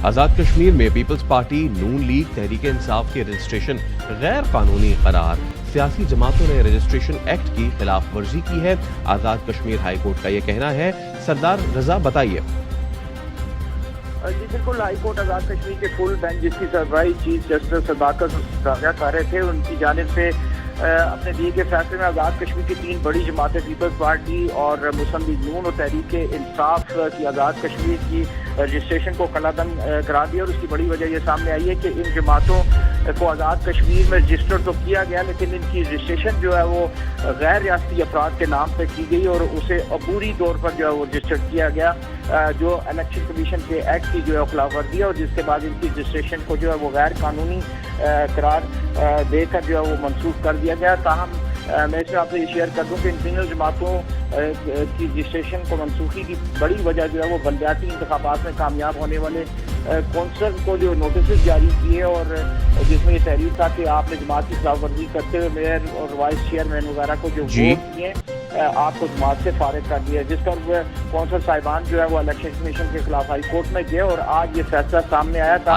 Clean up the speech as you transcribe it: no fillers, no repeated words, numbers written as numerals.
آزاد کشمیر میں Peoples party نون league Tehreek Insaf کے registration غیر قانونی قرار، سیاسی جماعتوں نے رجسٹریشن ایکٹ کی خلاف ورزی کی ہے۔ آزاد کشمیر ہائی کورٹ کا یہ کہنا ہے۔ سردار رضا بتائیے۔ جی بالکل، ہائی کورٹ آزاد کشمیر کے فل بینچ جس کی سربراہی چیف جسٹس صداقت راجہ کر رہے تھے، ان کی جانب سے اپنے دیے گئے فیصلے میں آزاد کشمیر کی 3 بڑی جماعتیں پیپلز پارٹی اور مسلم لیگ نون اور تحریک انصاف کی آزاد کشمیر کی رجسٹریشن کو قلعہدم قرار دیا، اور اس کی بڑی وجہ یہ سامنے آئی ہے کہ ان جماعتوں کو آزاد کشمیر میں رجسٹر تو کیا گیا، لیکن ان کی رجسٹریشن جو ہے وہ غیر ریاستی افراد کے نام پہ کی گئی اور اسے عبوری طور پر جو ہے وہ رجسٹر کیا گیا، جو الیکشن کمیشن کے ایکٹ کی جو ہے خلاف ورزی ہے، اور جس کے بعد ان کی رجسٹریشن کو جو ہے وہ غیر قانونی قرار دے کر جو ہے وہ منسوخ کر دیا گیا۔ تاہم میں اس میں آپ سے یہ شیئر کر دوں کہ ان تینوں جماعتوں کی رجسٹریشن کو منسوخی کی بڑی وجہ جو ہے وہ بلدیاتی انتخابات میں کامیاب ہونے والے کونسل کو جو نوٹسز جاری کیے، اور جس میں یہ تحریر تھا کہ آپ نے جماعت کی خلاف ورزی کرتے ہوئے میئر اور وائس چیئرمین وغیرہ کو جو ووٹ دیے آپ کو جماعت سے فارغ کر دیا، جس پر کونسل صاحبان جو ہے وہ الیکشن کمیشن کے خلاف ہائی کورٹ میں گئے اور آج یہ فیصلہ سامنے آیا تھا۔